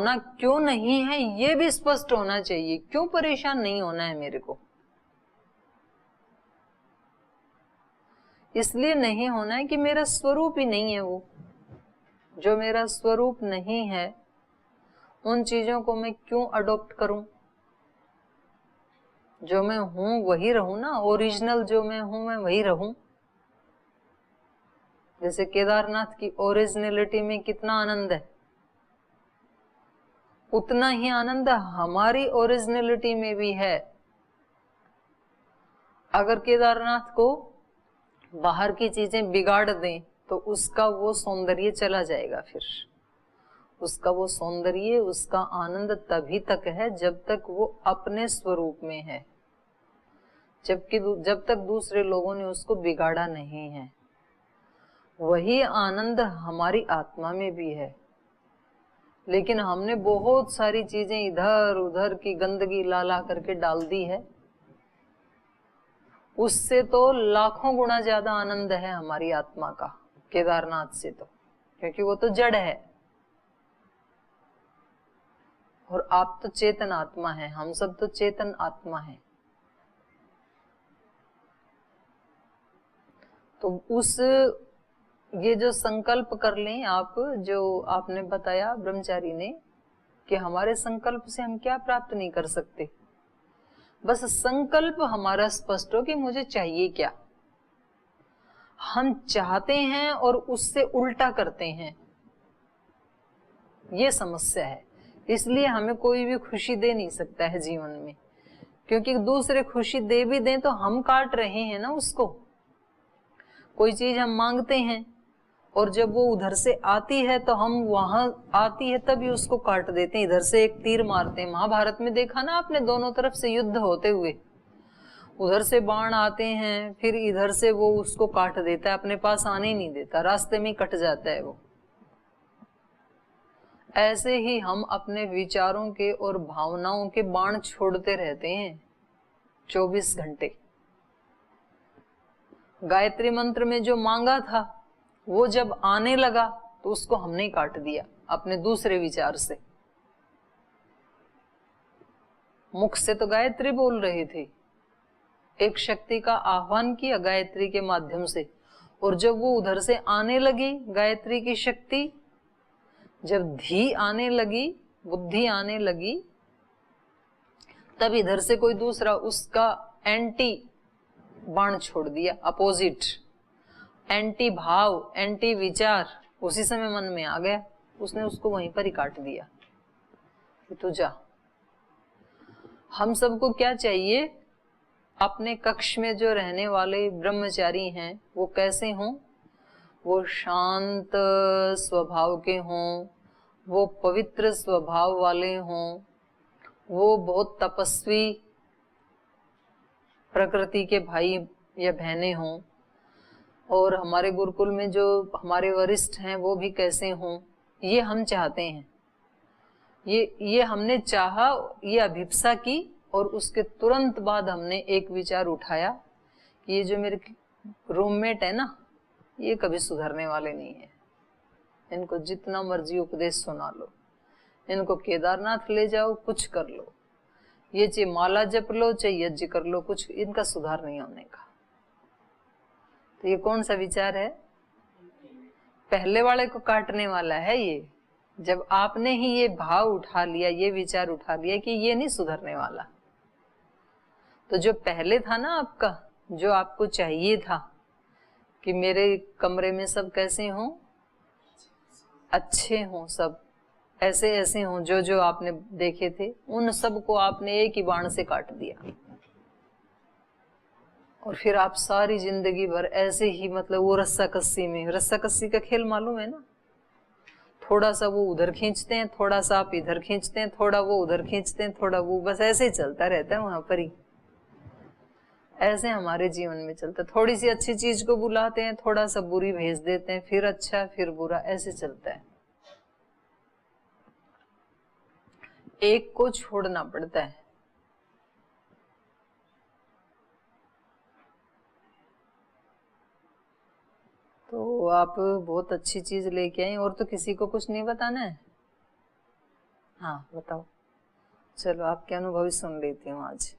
होना क्यों नहीं है ये भी स्पष्ट होना चाहिए। क्यों परेशान नहीं होना है मेरे को? इसलिए नहीं होना है कि मेरा स्वरूप ही नहीं है वो। जो मेरा स्वरूप नहीं है उन चीजों को मैं क्यों अडॉप्ट करूं? जो मैं हूं वही रहूं ना, ओरिजिनल जो मैं हूं मैं वही रहूं। जैसे केदारनाथ की ओरिजिनलिटी में कितना आनंद है, उतना ही आनंद हमारी ओरिजिनलिटी में भी है। अगर केदारनाथ को बाहर की चीजें बिगाड़ दें तो उसका वो सौंदर्य चला जाएगा। फिर उसका वो सौंदर्य, उसका आनंद तभी तक है जब तक वो अपने स्वरूप में है, जबकि जब तक दूसरे लोगों ने उसको बिगाड़ा नहीं है। वही आनंद हमारी आत्मा में भी है, लेकिन हमने बहुत सारी चीजें इधर उधर की गंदगी ला ला करके डाल दी है। उससे तो लाखों गुना ज्यादा आनंद है हमारी आत्मा का केदारनाथ से, तो क्योंकि वो तो जड़ है और आप तो चेतन आत्मा है, हम सब तो चेतन आत्मा है। तो उस ये जो संकल्प कर लें आप, जो आपने बताया ब्रह्मचारी ने कि हमारे संकल्प से हम क्या प्राप्त नहीं कर सकते, बस संकल्प हमारा स्पष्ट हो कि मुझे चाहिए क्या। हम चाहते हैं और उससे उल्टा करते हैं, ये समस्या है। इसलिए हमें कोई भी खुशी दे नहीं सकता है जीवन में, क्योंकि दूसरे खुशी दे भी दें तो हम काट रहे हैं ना उसको। कोई चीज हम मांगते हैं और जब वो उधर से आती है तो हम वहां आती है तभी उसको काट देते हैं, इधर से एक तीर मारते हैं। महाभारत में देखा ना आपने, दोनों तरफ से युद्ध होते हुए, उधर से बाण आते हैं फिर इधर से वो उसको काट देता है, अपने पास आने ही नहीं देता, रास्ते में कट जाता है वो। ऐसे ही हम अपने विचारों के और भावनाओं के बाण छोड़ते रहते हैं 24 घंटे। गायत्री मंत्र में जो मांगा था वो जब आने लगा तो उसको हमने काट दिया अपने दूसरे विचार से। मुख से तो गायत्री बोल रहे थे, एक शक्ति का आह्वान किया गायत्री के माध्यम से, और जब वो उधर से आने लगी गायत्री की शक्ति, जब धी आने लगी, बुद्धि आने लगी, तब इधर से कोई दूसरा उसका एंटी बाण छोड़ दिया, अपोजिट, एंटी भाव, एंटी विचार उसी समय मन में आ गया, उसने उसको वहीं पर ही काट दिया कि तू जा। हम सबको क्या चाहिए? अपने कक्ष में जो रहने वाले ब्रह्मचारी हैं वो कैसे हों? वो शांत स्वभाव के हों, वो पवित्र स्वभाव वाले हों, वो बहुत तपस्वी प्रकृति के भाई या बहनें हों, और हमारे गुरुकुल में जो हमारे वरिष्ठ हैं वो भी कैसे हों, ये हम चाहते हैं। ये हमने चाहा, ये अभिप्सा की, और उसके तुरंत बाद हमने एक विचार उठाया कि ये जो मेरे रूममेट है ना, ये कभी सुधरने वाले नहीं है, इनको जितना मर्जी उपदेश सुना लो, इनको केदारनाथ ले जाओ, कुछ कर लो, ये चाहे माला जप लो चाहे यज्ञ कर लो, कुछ इनका सुधार नहीं होने का। तो ये कौन सा विचार है? पहले वाले को काटने वाला है ये। जब आपने ही ये भाव उठा लिया, ये विचार उठा लिया कि ये नहीं सुधरने वाला, तो जो पहले था ना आपका, जो आपको चाहिए था कि मेरे कमरे में सब कैसे हों, अच्छे हों, सब ऐसे ऐसे हों, जो जो आपने देखे थे उन सब को आपने एक ही बाण से काट दिया, और फिर आप सारी जिंदगी भर ऐसे ही, मतलब वो रस्साकस्सी में, रस्साकस्सी का खेल मालूम है ना, थोड़ा सा वो उधर खींचते हैं, थोड़ा सा आप इधर खींचते हैं, थोड़ा वो उधर खींचते हैं, थोड़ा वो, बस ऐसे ही चलता रहता है वहां पर ही। ऐसे हमारे जीवन में चलता है, थोड़ी सी अच्छी चीज को बुलाते हैं, थोड़ा सा बुरी भेज देते हैं, फिर अच्छा फिर बुरा, ऐसे चलता है। एक को छोड़ना पड़ता है। तो आप बहुत अच्छी चीज लेके आए, और तो किसी को कुछ नहीं बताना है। हाँ बताओ, चलो आपके अनुभव ही सुन लेती हूँ आज।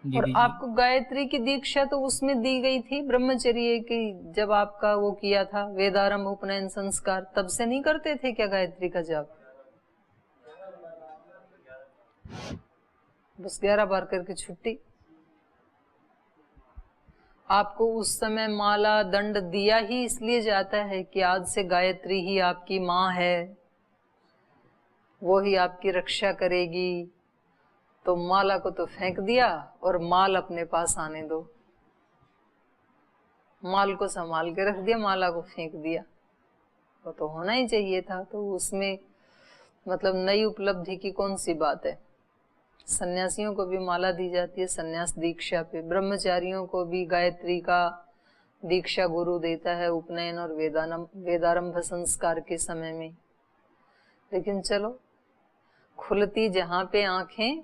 और आपको गायत्री की दीक्षा तो उसमें दी गई थी ब्रह्मचर्य की, जब आपका वो किया था वेदारंभ उपनयन संस्कार, तब से नहीं करते थे क्या गायत्री का जाप? बस 11 बार करके छुट्टी। आपको उस समय माला दंड दिया ही इसलिए जाता है कि आज से गायत्री ही आपकी माँ है, वो ही आपकी रक्षा करेगी। तो माला को तो फेंक दिया और माल अपने पास आने दो। माल को संभाल के रख दिया, माला को फेंक दिया। वो तो होना ही चाहिए था। तो उसमें मतलब नई उपलब्धि की कौन सी बात है? सन्यासियों को भी माला दी जाती है सन्यास दीक्षा पे, ब्रह्मचारियों को भी गायत्री का दीक्षा गुरु देता है उपनयन और वेदारंभ संस्कार के समय में। लेकिन चलो, खुलती जहां पे आंखें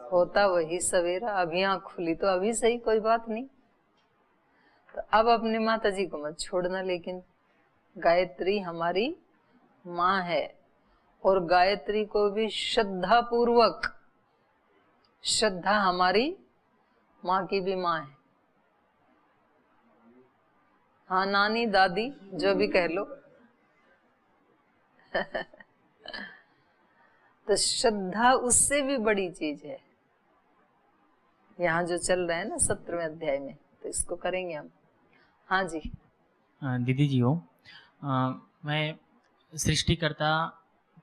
होता वही सवेरा। अभी आंख खुली तो अभी सही, कोई बात नहीं। तो अब अपने माता जी को मत छोड़ना, लेकिन गायत्री हमारी माँ है और गायत्री को भी श्रद्धा पूर्वक, श्रद्धा हमारी माँ की भी माँ है। हाँ, नानी दादी जो भी कह लो। तो श्रद्धा उससे भी बड़ी चीज है। यहाँ जो चल रहा है ना 17वें अध्याय में, तो इसको करेंगे हम। हाँ जी। दीदी जी हो, मैं सृष्टिकर्ता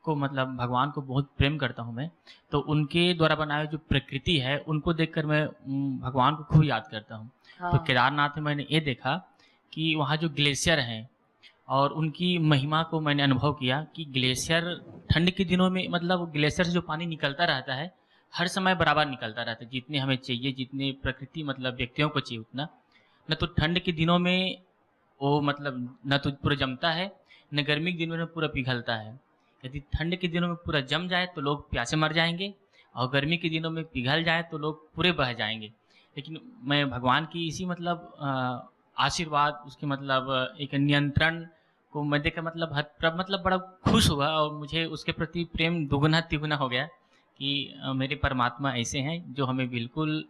को मतलब भगवान को बहुत प्रेम करता हूँ मैं। तो उनके द्वारा बनाए जो प्रकृति है उनको देखकर मैं भगवान को खूब याद करता हूँ। हाँ। तो केदारनाथ में मैंने ये देखा कि वहाँ जो ग्लेशियर हैं और उनकी महिमा को मैंने अनुभव किया कि ग्लेशियर ठंड के दिनों में मतलब ग्लेशियर से जो पानी निकलता रहता है हर समय बराबर निकलता रहता है, जितने हमें चाहिए, जितने प्रकृति मतलब व्यक्तियों को चाहिए उतना। न तो ठंड के दिनों में वो मतलब न तो पूरा जमता है, न गर्मी के दिनों में पूरा पिघलता है। यदि ठंड के दिनों में पूरा जम जाए तो लोग प्यासे मर जाएंगे और गर्मी के दिनों में पिघल जाए तो लोग पूरे बह जाएंगे। लेकिन मैं भगवान की इसी मतलब आशीर्वाद, उसके मतलब एक नियंत्रण को मैं देखकर मतलब मतलब बड़ा खुश हुआ और मुझे उसके प्रति प्रेम दुगुना तिगुना हो गया कि मेरे परमात्मा ऐसे हैं जो हमें बिल्कुल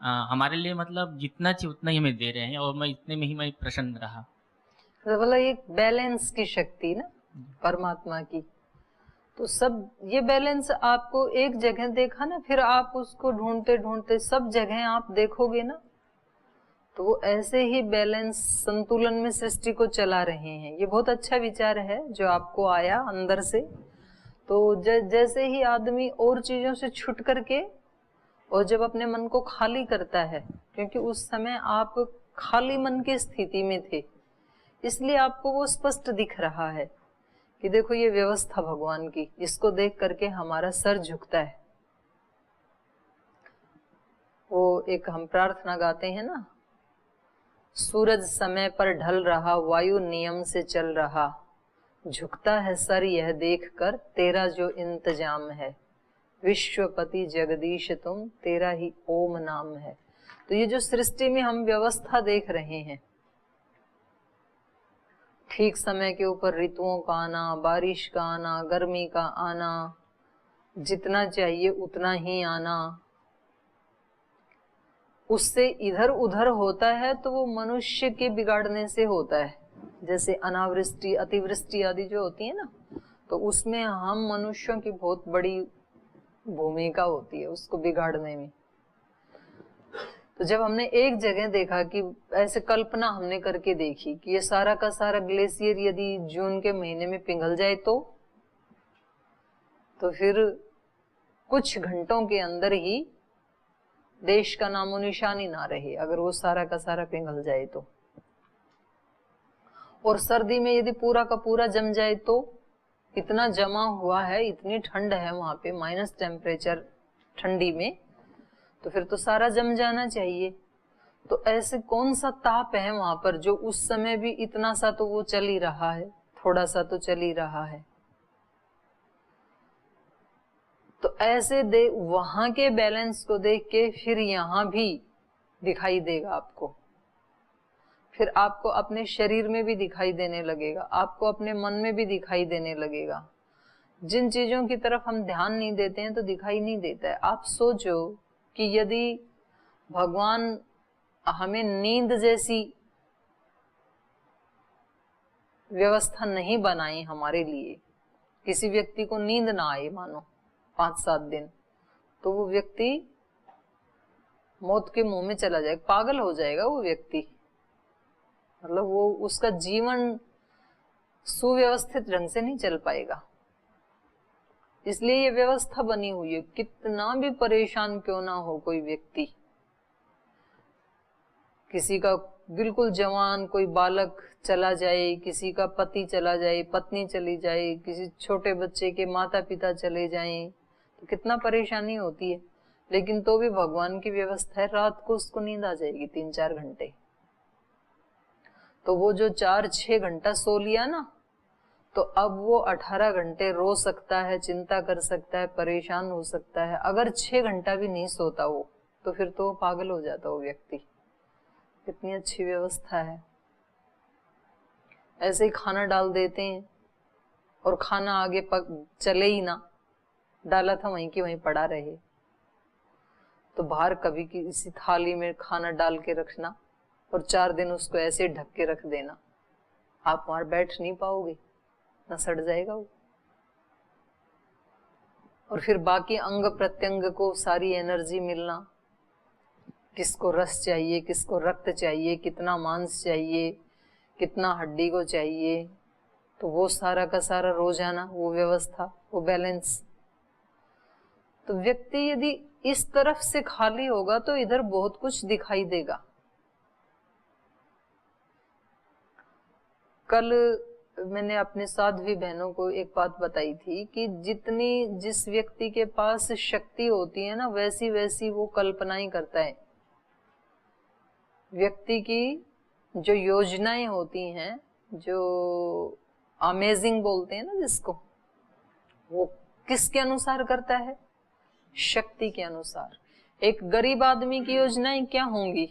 हमारे लिए मतलब जितना चाहिए उतना ही हमें दे रहे हैं और मैं इतने में ही मैं प्रसन्न रहा। तो मतलब एक बैलेंस की शक्ति ना परमात्मा की। तो सब ये बैलेंस आपको एक जगह देखा ना, फिर आप उसको ढूंढते ढूंढते सब जगह आप देखोगे ना, तो वो ऐसे ही बैलेंस संतुलन में सृष्टि को चला रहे हैं। ये बहुत अच्छा विचार है जो आपको आया अंदर से। तो जैसे ही आदमी और चीजों से छुट करके और जब अपने मन को खाली करता है, क्योंकि उस समय आप खाली मन की स्थिति में थे, इसलिए आपको वो स्पष्ट दिख रहा है कि देखो ये व्यवस्था भगवान की, इसको देख करके हमारा सर झुकता है। वो एक हम प्रार्थना गाते हैं ना, सूरज समय पर ढल रहा, वायु नियम से चल रहा, झुकता है सर यह देखकर तेरा जो इंतजाम है, विश्वपति जगदीश तुम तेरा ही ओम नाम है। तो ये जो सृष्टि में हम व्यवस्था देख रहे हैं, ठीक समय के ऊपर ऋतुओं का आना, बारिश का आना, गर्मी का आना, जितना चाहिए उतना ही आना, उससे इधर उधर होता है तो वो मनुष्य के बिगाड़ने से होता है। जैसे अनावृष्टि, अतिवृष्टि आदि जो होती है ना, तो उसमें हम मनुष्यों की बहुत बड़ी भूमिका होती है उसको बिगाड़ने में। तो जब हमने एक जगह देखा कि ऐसे कल्पना हमने करके देखी कि ये सारा का सारा ग्लेशियर यदि जून के महीने में पिघल जाए तो फिर कुछ घंटों के अंदर ही देश का नामो निशान ही ना रहे, अगर वो सारा का सारा पिघल जाए तो। और सर्दी में यदि पूरा का पूरा जम जाए तो इतना जमा हुआ है, इतनी ठंड है वहां पे, माइनस टेम्परेचर ठंडी में, तो फिर तो सारा जम जाना चाहिए। तो ऐसे कौन सा ताप है वहां पर जो उस समय भी इतना सा तो वो चल ही रहा है, थोड़ा सा तो चल ही रहा है। तो ऐसे वहां के बैलेंस को देख के फिर यहाँ भी दिखाई देगा आपको। फिर आपको अपने शरीर में भी दिखाई देने लगेगा, आपको अपने मन में भी दिखाई देने लगेगा। जिन चीजों की तरफ हम ध्यान नहीं देते हैं तो दिखाई नहीं देता है। आप सोचो कि यदि भगवान हमें नींद जैसी व्यवस्था नहीं बनाई हमारे लिए, किसी व्यक्ति को नींद ना आए मानो 5-7 दिन, तो वो व्यक्ति मौत के मुंह में चला जाएगा, पागल हो जाएगा वो व्यक्ति। मतलब वो उसका जीवन सुव्यवस्थित ढंग से नहीं चल पाएगा। इसलिए ये व्यवस्था बनी हुई है, कितना भी परेशान क्यों ना हो कोई व्यक्ति, किसी का बिल्कुल जवान कोई बालक चला जाए, किसी का पति चला जाए, पत्नी चली जाए, किसी छोटे बच्चे के माता पिता चले जाएं, तो कितना परेशानी होती है। लेकिन तो भी भगवान की व्यवस्था है, रात को उसको नींद आ जाएगी 3-4 घंटे। तो वो जो 4-6 घंटा सो लिया ना, तो अब वो 18 घंटे रो सकता है, चिंता कर सकता है, परेशान हो सकता है। अगर 6 घंटा भी नहीं सोता वो, तो फिर तो पागल हो जाता वो व्यक्ति। कितनी अच्छी व्यवस्था है। ऐसे ही खाना डाल देते हैं और खाना आगे चले ही ना, डाला था वहीं की वहीं पड़ा रहे। तो बाहर कभी किसी थाली में खाना डाल के रखना और 4 दिन उसको ऐसे ढक के रख देना, आप वहां बैठ नहीं पाओगे, ना सड़ जाएगा वो। और फिर बाकी अंग प्रत्यंग को सारी एनर्जी मिलना, किसको रस चाहिए, किसको रक्त चाहिए, कितना मांस चाहिए, कितना हड्डी को चाहिए, तो वो सारा का सारा रोजाना वो व्यवस्था, वो बैलेंस। तो व्यक्ति यदि इस तरफ से खाली होगा तो इधर बहुत कुछ दिखाई देगा। कल मैंने अपने साध्वी बहनों को एक बात बताई थी कि जितनी जिस व्यक्ति के पास शक्ति होती है ना, वैसी वैसी वो कल्पनाएं करता है। व्यक्ति की जो योजनाएं होती हैं, जो अमेजिंग बोलते हैं ना जिसको, वो किसके अनुसार करता है? शक्ति के अनुसार। एक गरीब आदमी की योजनाएं क्या होंगी?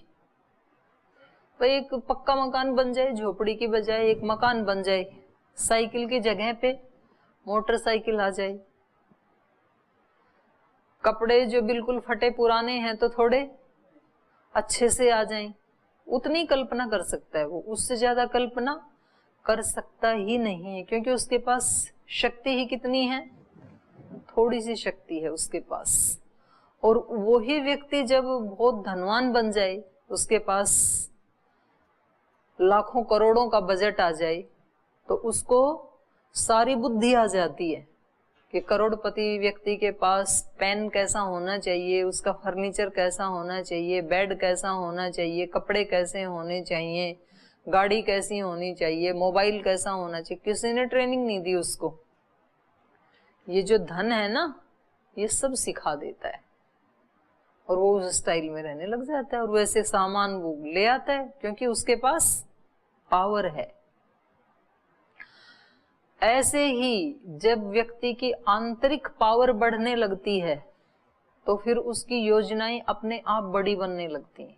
तो एक पक्का मकान बन जाए, झोपड़ी की बजाय एक मकान बन जाए, साइकिल की जगह पे मोटरसाइकिल आ जाए, कपड़े जो बिल्कुल फटे पुराने हैं तो थोड़े अच्छे से आ जाएं। उतनी कल्पना कर सकता है वो, उससे ज्यादा कल्पना कर सकता ही नहीं है, क्योंकि उसके पास शक्ति ही कितनी है, थोड़ी सी शक्ति है उसके पास। और वही व्यक्ति जब बहुत धनवान बन जाए, उसके पास लाखों करोड़ों का बजट आ जाए, तो उसको सारी बुद्धि आ जाती है कि करोड़पति व्यक्ति के पास पेन कैसा होना चाहिए, उसका फर्नीचर कैसा होना चाहिए, बेड कैसा होना चाहिए, कपड़े कैसे होने चाहिए, गाड़ी कैसी होनी चाहिए, मोबाइल कैसा होना चाहिए। किसी ने ट्रेनिंग नहीं दी उसको। ये जो धन है ना, ये सब सिखा देता है और वो उस स्टाइल में रहने लग जाता है और वैसे सामान वो ले आता है, क्योंकि उसके पास पावर है। ऐसे ही जब व्यक्ति की आंतरिक पावर बढ़ने लगती है तो फिर उसकी योजनाएं अपने आप बड़ी बनने लगती हैं।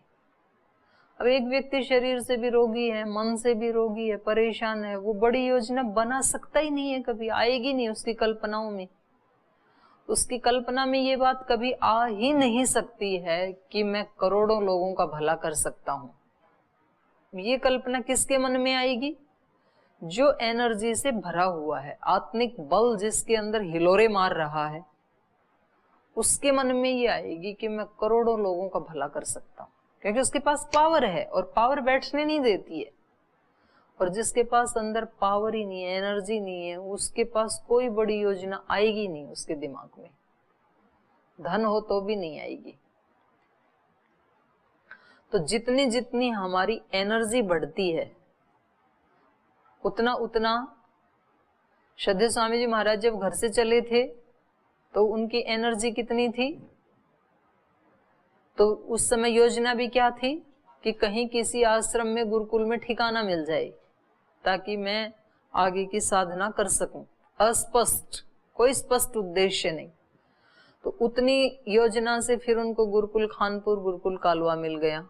अब एक व्यक्ति शरीर से भी रोगी है, मन से भी रोगी है, परेशान है, वो बड़ी योजना बना सकता ही नहीं है, कभी आएगी नहीं उसकी कल्पनाओं में। उसकी कल्पना में ये बात कभी आ ही नहीं सकती है कि मैं करोड़ों लोगों का भला कर सकता हूं। ये कल्पना किसके मन में आएगी? जो एनर्जी से भरा हुआ है, आत्मिक बल जिसके अंदर हिलोरे मार रहा है, उसके मन में ये आएगी कि मैं करोड़ों लोगों का भला कर सकता हूं, क्योंकि उसके पास पावर है और पावर बैठने नहीं देती है। और जिसके पास अंदर पावर ही नहीं है, एनर्जी नहीं है, उसके पास कोई बड़ी योजना आएगी नहीं उसके दिमाग में, धन हो तो भी नहीं आएगी। तो जितनी जितनी हमारी एनर्जी बढ़ती है, उतना उतना श्रद्धेय स्वामी जी महाराज जब घर से चले थे तो उनकी एनर्जी कितनी थी? तो उस समय योजना भी क्या थी कि कहीं किसी आश्रम में, गुरुकुल में ठिकाना मिल जाए ताकि मैं आगे की साधना कर सकूं। अस्पष्ट, कोई स्पष्ट उद्देश्य नहीं। तो उतनी योजना से फिर उनको गुरुकुल खानपुर, गुरुकुल कालवा मिल गया।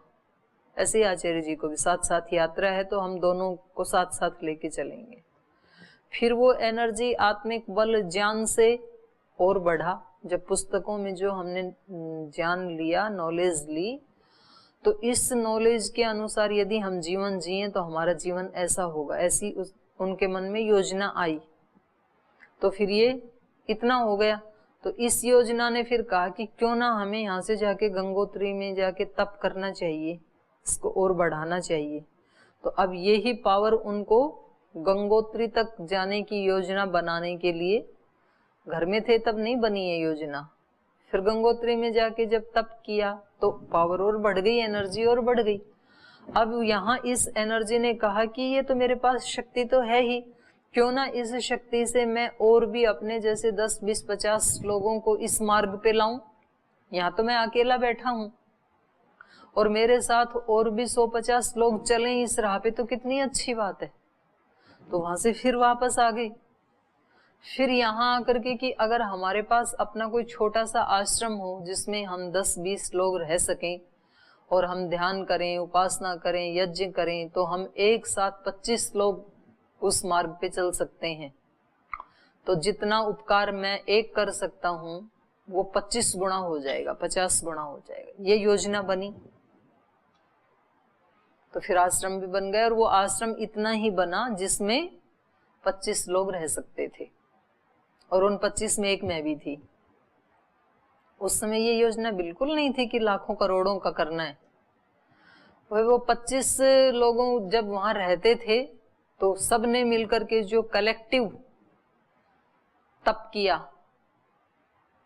ऐसे ही आचार्य जी को भी साथ साथ यात्रा है, तो हम दोनों को साथ साथ लेके चलेंगे। फिर वो एनर्जी आत्मिक बल ज्ञान से और बढ़ा। जब पुस्तकों में जो हमने ज्ञान लिया, नॉलेज ली, तो इस नॉलेज के अनुसार यदि हम जीवन जिए तो हमारा जीवन ऐसा होगा, ऐसी उनके मन में योजना आई। तो फिर ये इतना हो गया। तो इस योजना ने फिर कहा कि क्यों ना हमें यहाँ से जाके गंगोत्री में जाके तप करना चाहिए, इसको और बढ़ाना चाहिए। तो अब यही पावर उनको गंगोत्री तक जाने की योजना बनाने के लिए, घर में थे तब नहीं बनी है योजना, फिर गंगोत्री में जाके जब तप किया तो पावर और बढ़ गई, एनर्जी और बढ़ गई। अब यहाँ इस एनर्जी ने कहा कि ये तो मेरे पास शक्ति तो है ही, क्यों ना इस शक्ति से मैं और भी अपने जैसे 10, 20, 50 लोगों को इस मार्ग पे लाऊं। यहाँ तो मैं अकेला बैठा हूं और मेरे साथ और भी 100-50 लोग चलें इस राह पे, तो कितनी अच्छी बात है। तो वहां से फिर वापस आ गई। फिर यहाँ आकर के कि अगर हमारे पास अपना कोई छोटा सा आश्रम हो जिसमें हम 10-20 लोग रह सकें और हम ध्यान करें, उपासना करें, यज्ञ करें, तो हम एक साथ 25 लोग उस मार्ग पे चल सकते हैं। तो जितना उपकार मैं एक कर सकता हूं वो 25 गुना हो जाएगा, 50 गुना हो जाएगा। ये योजना बनी। तो फिर आश्रम भी बन गया और वो आश्रम इतना ही बना जिसमें 25 लोग रह सकते थे, और उन 25 में एक मैं भी थी। उस समय ये योजना बिल्कुल नहीं थी कि लाखों करोड़ों का करना है। वो 25 लोगों जब वहां रहते थे तो सब ने मिलकर के जो कलेक्टिव तप किया,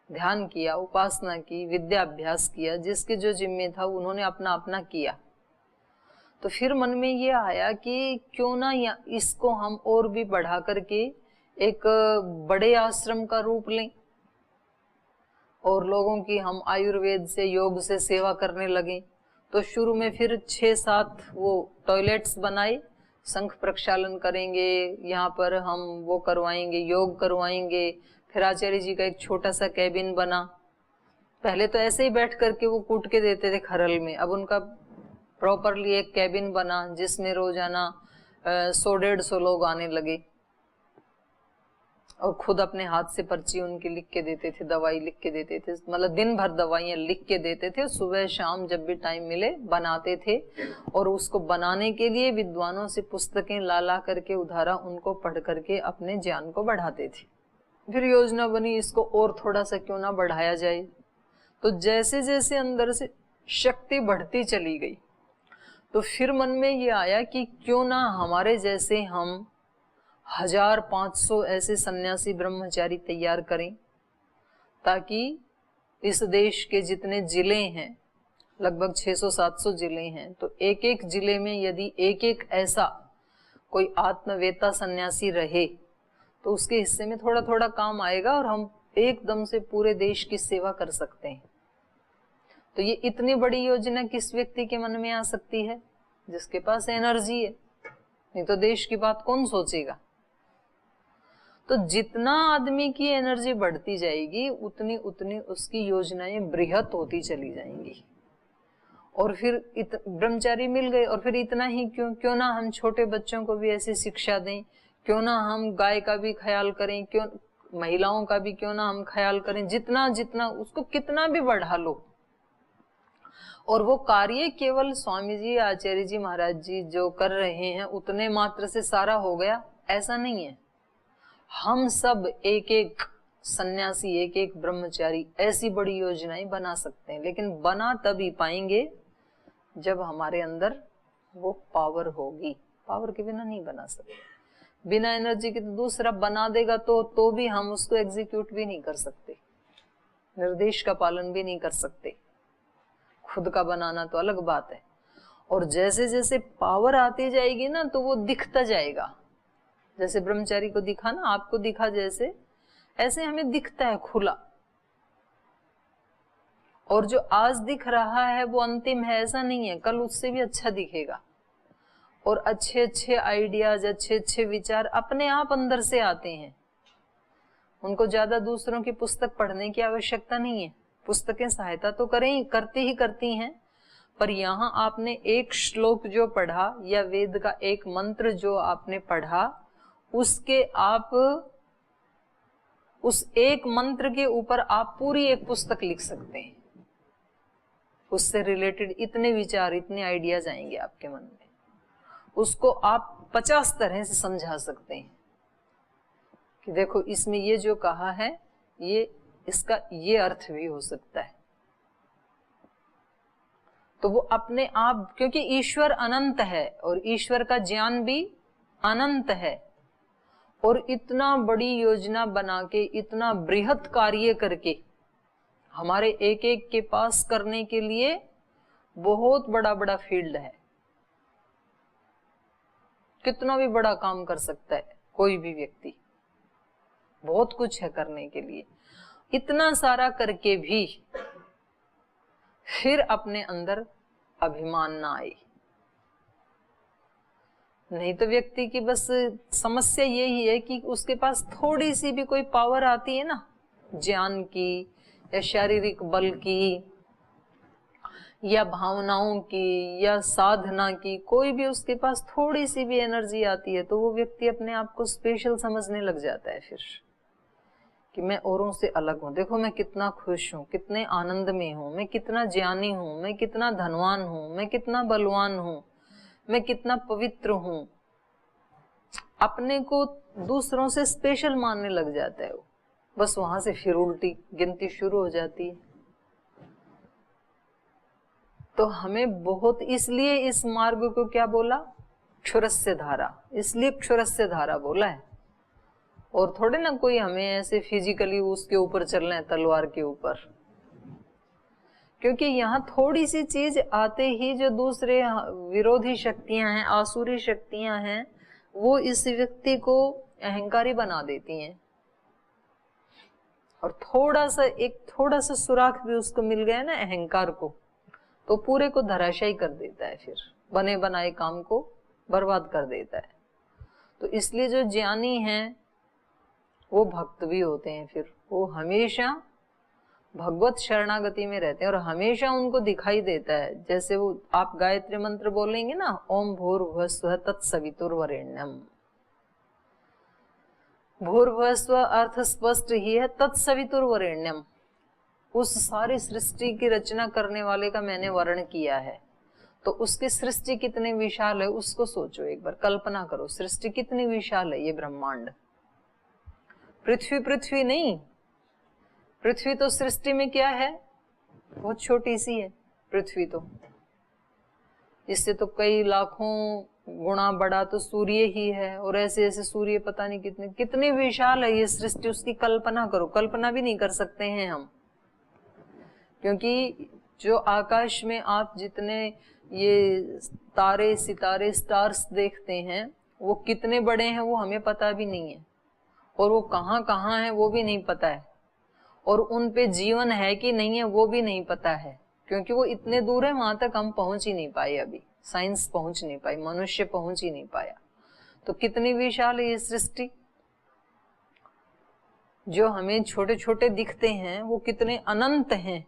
ध्यान किया, उपासना की, विद्या अभ्यास किया, जिसके जो जिम्मे था उन्होंने अपना अपना किया। तो फिर मन में ये आया कि क्यों ना इसको हम और भी बढ़ा करके एक बड़े आश्रम का रूप लें और लोगों की हम आयुर्वेद से, योग से सेवा करने लगे। तो शुरू में फिर 6-7 वो टॉयलेट्स बनाए, शंख प्रक्षालन करेंगे, यहाँ पर हम वो करवाएंगे, योग करवाएंगे। फिर आचार्य जी का एक छोटा सा कैबिन बना। पहले तो ऐसे ही बैठ करके वो कूट के देते थे खरल में, अब उनका प्रॉपरली एक कैबिन बना जिसमें रोजाना 100-150 लोग आने लगे और खुद अपने हाथ से पर्ची उनकी लिख के देते थे, दवाई लिख के देते थे, मतलब दिन भर दवाइयाँ लिख के देते थे। सुबह शाम जब भी टाइम मिले बनाते थे, और उसको बनाने के लिए विद्वानों से पुस्तकें ला करके उधारा उनको पढ़ करके अपने ज्ञान को बढ़ाते थे। फिर योजना बनी इसको और थोड़ा सा क्यों ना बढ़ाया जाए। तो जैसे जैसे अंदर से शक्ति बढ़ती चली गई, तो फिर मन में ये आया कि क्यों ना हमारे जैसे हम 1500 ऐसे सन्यासी ब्रह्मचारी तैयार करें, ताकि इस देश के जितने जिले हैं, लगभग 600-700 जिले हैं, तो एक एक जिले में यदि एक एक ऐसा कोई आत्मवेता सन्यासी रहे तो उसके हिस्से में थोड़ा थोड़ा काम आएगा और हम एकदम से पूरे देश की सेवा कर सकते हैं। तो ये इतनी बड़ी योजना किस व्यक्ति के मन में आ सकती है? जिसके पास एनर्जी है, नहीं तो देश की बात कौन सोचेगा। तो जितना आदमी की एनर्जी बढ़ती जाएगी उतनी उतनी उसकी योजनाएं बृहत होती चली जाएंगी। और फिर ब्रह्मचारी मिल गए, और फिर इतना ही क्यों ना हम छोटे बच्चों को भी ऐसी शिक्षा दें, क्यों ना हम गाय का भी ख्याल करें, क्यों महिलाओं का भी क्यों ना हम ख्याल करें, जितना जितना उसको कितना भी बढ़ा लो। और वो कार्य केवल स्वामी जी, आचार्य जी, महाराज जी जो कर रहे हैं उतने मात्र से सारा हो गया, ऐसा नहीं है। हम सब एक एक सन्यासी, एक एक ब्रह्मचारी ऐसी बड़ी योजनाएं बना सकते हैं, लेकिन बना तभी पाएंगे जब हमारे अंदर वो पावर होगी। पावर के बिना नहीं बना सकते। बिना एनर्जी के तो दूसरा बना देगा तो भी हम उसको एग्जीक्यूट भी नहीं कर सकते, निर्देश का पालन भी नहीं कर सकते। खुद का बनाना तो अलग बात है। और जैसे जैसे पावर आती जाएगी ना तो वो दिखता जाएगा। जैसे ब्रह्मचारी को दिखा ना, आपको दिखा जैसे, ऐसे हमें दिखता है खुला। और जो आज दिख रहा है वो अंतिम है ऐसा नहीं है, कल उससे भी अच्छा दिखेगा। और अच्छे अच्छे आइडियाज, अच्छे अच्छे विचार अपने आप अंदर से आते हैं। उनको ज्यादा दूसरों की पुस्तक पढ़ने की आवश्यकता नहीं है। पुस्तकें सहायता तो करती ही करती हैं, पर यहाँ आपने एक श्लोक जो पढ़ा या वेद का एक मंत्र जो आपने पढ़ा, उसके आप उस एक मंत्र के ऊपर आप पूरी एक पुस्तक लिख सकते हैं। उससे रिलेटेड इतने विचार, इतने आइडियाज आएंगे आपके मन में, उसको आप 50 तरह से समझा सकते हैं कि देखो इसमें ये जो कहा है, ये इसका ये अर्थ भी हो सकता है। तो वो अपने आप, क्योंकि ईश्वर अनंत है और ईश्वर का ज्ञान भी अनंत है, और इतना बड़ी योजना बना के, इतना बृहत कार्य करके, हमारे एक एक के पास करने के लिए बहुत बड़ा बड़ा फील्ड है। कितना भी बड़ा काम कर सकता है कोई भी व्यक्ति, बहुत कुछ है करने के लिए। इतना सारा करके भी फिर अपने अंदर अभिमान ना आए। नहीं तो व्यक्ति की बस समस्या यही है कि उसके पास थोड़ी सी भी कोई पावर आती है ना, ज्ञान की या शारीरिक बल की या भावनाओं की या साधना की, कोई भी उसके पास थोड़ी सी भी एनर्जी आती है तो वो व्यक्ति अपने आप को स्पेशल समझने लग जाता है फिर, कि मैं औरों से अलग हूँ, देखो मैं कितना खुश हूँ, कितने आनंद में हूँ, मैं कितना ज्ञानी हूँ, मैं कितना धनवान हूँ, मैं कितना बलवान हूँ, मैं कितना पवित्र हूँ। अपने को दूसरों से स्पेशल मानने लग जाता है वो। बस वहां से फिर उल्टी गिनती शुरू हो जाती है। तो हमें बहुत, इसलिए इस मार्ग को क्या बोला, क्षुरस्य धारा, इसलिए क्षुरस्य धारा बोला है। और थोड़े ना कोई हमें ऐसे फिजिकली उसके ऊपर चलना है, तलवार के ऊपर, क्योंकि यहाँ थोड़ी सी चीज आते ही जो दूसरे विरोधी शक्तियां हैं, आसुरी शक्तियां हैं, वो इस व्यक्ति को अहंकारी बना देती हैं। और थोड़ा सा सुराख भी उसको मिल गया ना अहंकार को, तो पूरे को धराशायी कर देता है, फिर बने बनाए काम को बर्बाद कर देता है। तो इसलिए जो ज्ञानी हैं वो भक्त भी होते हैं, फिर वो हमेशा भगवत शरणागति में रहते हैं और हमेशा उनको दिखाई देता है। जैसे वो आप गायत्री मंत्र बोलेंगे ना, ओम भूर्भुवस्सुः तत्सवितुर्वरेण्यम, भूर्भुवस्सुः अर्थ स्पष्ट ही है, तत्सवितुर्वरेण्यम, उस सारी सृष्टि की रचना करने वाले का मैंने वर्ण किया है। तो उसकी सृष्टि कितनी विशाल है उसको सोचो एक बार, कल्पना करो सृष्टि कितनी विशाल है। ये ब्रह्मांड, पृथ्वी नहीं, पृथ्वी तो सृष्टि में क्या है, बहुत छोटी सी है पृथ्वी तो। इससे तो कई लाखों गुणा बड़ा तो सूर्य ही है, और ऐसे ऐसे सूर्य पता नहीं कितने कितने विशाल है ये सृष्टि। उसकी कल्पना करो, कल्पना भी नहीं कर सकते हैं हम, क्योंकि जो आकाश में आप जितने ये तारे सितारे स्टार्स देखते हैं वो कितने बड़े हैं वो हमें पता भी नहीं है, और वो कहाँ कहाँ है वो भी नहीं पता है, और उन पे जीवन है कि नहीं है वो भी नहीं पता है, क्योंकि वो इतने दूर है, वहां तक हम पहुंच ही नहीं पाए, अभी साइंस पहुंच नहीं पाई, मनुष्य पहुंच ही नहीं पाया। तो कितनी विशाल है ये सृष्टि। जो हमें छोटे छोटे दिखते हैं वो कितने अनंत हैं,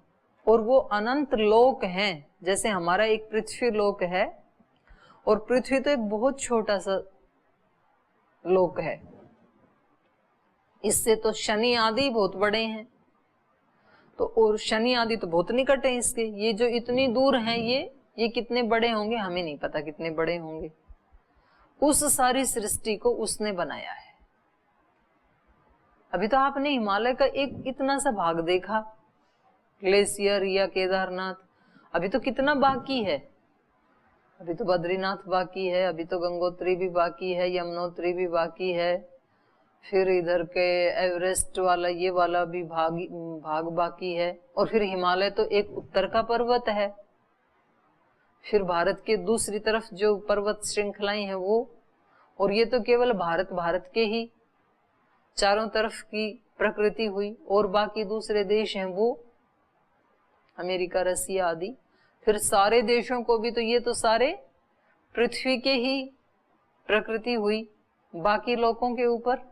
और वो अनंत लोक हैं। जैसे हमारा एक पृथ्वी लोक है, और पृथ्वी तो एक बहुत छोटा सा लोक है, इससे तो शनि आदि बहुत बड़े हैं। तो और शनि आदि तो बहुत निकट है इसके, ये जो इतनी दूर हैं ये कितने बड़े होंगे हमें नहीं पता कितने बड़े होंगे। उस सारी सृष्टि को उसने बनाया है। अभी तो आपने हिमालय का एक इतना सा भाग देखा, ग्लेशियर या केदारनाथ, अभी तो कितना बाकी है। अभी तो बद्रीनाथ बाकी है, अभी तो गंगोत्री भी बाकी है, यमुनोत्री भी बाकी है, फिर इधर के एवरेस्ट वाला ये वाला भी भाग बाकी है, और फिर हिमालय तो एक उत्तर का पर्वत है, फिर भारत के दूसरी तरफ जो पर्वत श्रृंखलाएं हैं वो, और ये तो केवल भारत के ही चारों तरफ की प्रकृति हुई, और बाकी दूसरे देश हैं वो अमेरिका रसिया आदि, फिर सारे देशों को भी, तो ये तो सारे पृथ्वी के ही प्रकृति हुई बाकी लोगों के ऊपर।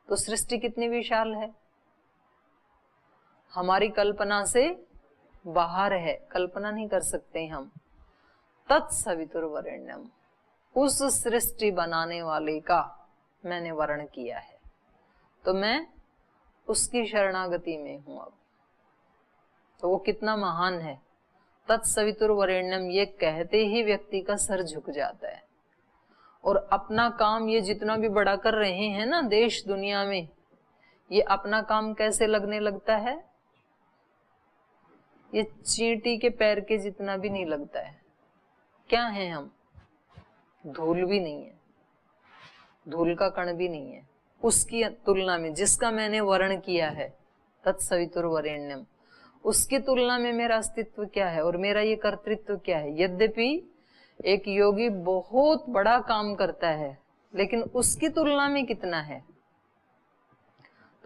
तो सृष्टि कितनी विशाल है, हमारी कल्पना से बाहर है, कल्पना नहीं कर सकते हम। तत्सवितुर्वरेण्यम, उस सृष्टि बनाने वाले का मैंने वर्ण किया है, तो मैं उसकी शरणागति में हूं अब। तो वो कितना महान है। तत्सवितुर्वरेण्यम, ये कहते ही व्यक्ति का सर झुक जाता है। और अपना काम ये जितना भी बड़ा कर रहे हैं ना देश दुनिया में, ये अपना काम कैसे लगने लगता है? ये चींटी के पैर के जितना भी नहीं लगता है। क्या है हम? धूल भी नहीं है, धूल का कण भी नहीं है उसकी तुलना में जिसका मैंने वर्ण किया है तत्सवितुर्वरेण्यम, उसकी तुलना में मेरा अस्तित्व क्या है और मेरा ये कर्तृत्व क्या है। यद्यपि एक योगी बहुत बड़ा काम करता है, लेकिन उसकी तुलना में कितना है?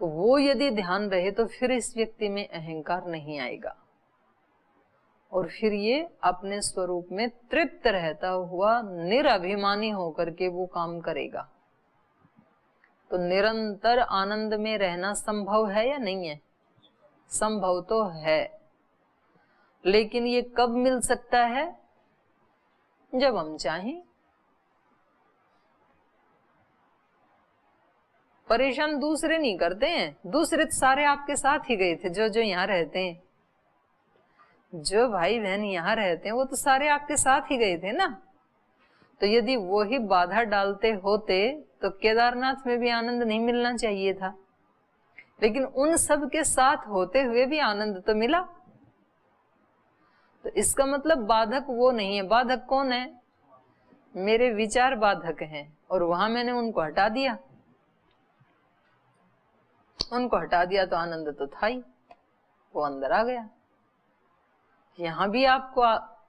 तो वो यदि ध्यान रहे तो फिर इस व्यक्ति में अहंकार नहीं आएगा और फिर ये अपने स्वरूप में तृप्त रहता हुआ निरभिमानी होकर के वो काम करेगा। तो निरंतर आनंद में रहना संभव है या नहीं है? संभव तो है, लेकिन ये कब मिल सकता है? जब हम चाहें। परेशान दूसरे नहीं करते हैं, दूसरे तो सारे आपके साथ ही गए थे। जो जो यहाँ रहते हैं, जो भाई बहन यहाँ रहते हैं, वो तो सारे आपके साथ ही गए थे ना। तो यदि वो ही बाधा डालते होते तो केदारनाथ में भी आनंद नहीं मिलना चाहिए था, लेकिन उन सब के साथ होते हुए भी आनंद तो मिला। तो इसका मतलब बाधक वो नहीं है। बाधक कौन है? मेरे विचार बाधक हैं, और वहां मैंने उनको हटा दिया। उनको हटा दिया तो आनंद तो था ही, वो अंदर आ गया। यहां भी आपको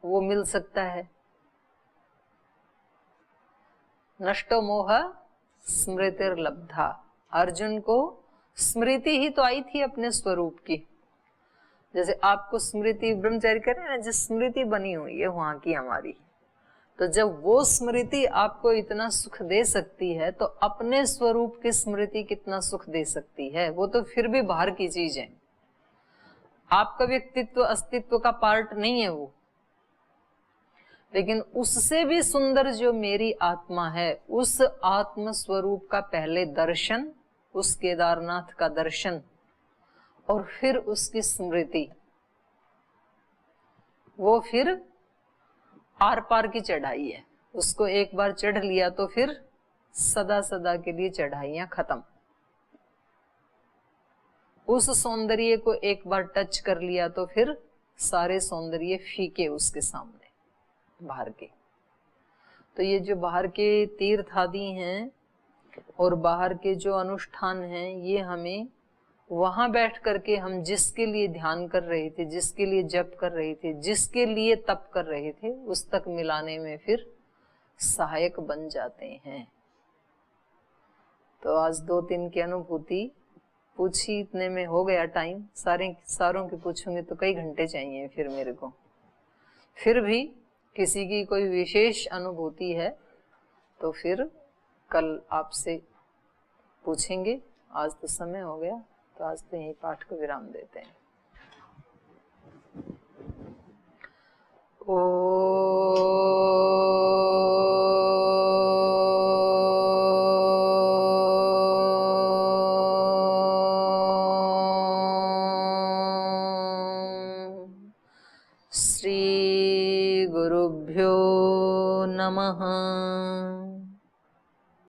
वो मिल सकता है। नष्टो मोह स्मृतिर्लब्धा, अर्जुन को स्मृति ही तो आई थी अपने स्वरूप की। जैसे आपको स्मृति ब्रह्मचारी करें ना, जिस स्मृति बनी हुई है वहां की हमारी, तो जब वो स्मृति आपको इतना सुख दे सकती है तो अपने स्वरूप की स्मृति कितना सुख दे सकती है। वो तो फिर भी बाहर की चीज है, आपका व्यक्तित्व अस्तित्व का पार्ट नहीं है वो। लेकिन उससे भी सुंदर जो मेरी आत्मा है, उस आत्म स्वरूप का पहले दर्शन, उस केदारनाथ का दर्शन और फिर उसकी स्मृति, वो फिर आर पार की चढ़ाई है। उसको एक बार चढ़ लिया तो फिर सदा सदा के लिए चढ़ाइयां खत्म। उस सौंदर्य को एक बार टच कर लिया तो फिर सारे सौंदर्य फीके उसके सामने बाहर के। तो ये जो बाहर के तीर्थ आदि हैं और बाहर के जो अनुष्ठान हैं, ये हमें वहां बैठ करके हम जिसके लिए ध्यान कर रहे थे, जिसके लिए जप कर रहे थे, जिसके लिए तप कर रहे थे, उस तक मिलाने में फिर सहायक बन जाते हैं। तो आज 2-3 की अनुभूति पूछी, इतने में हो गया टाइम। सारों की पूछूंगी तो कई घंटे चाहिए फिर मेरे को। फिर भी किसी की कोई विशेष अनुभूति है तो फिर कल आपसे पूछेंगे। आज तो समय हो गया, तो आज तो यही पाठ को विराम देते हैं। श्री गुरुभ्यो नमः।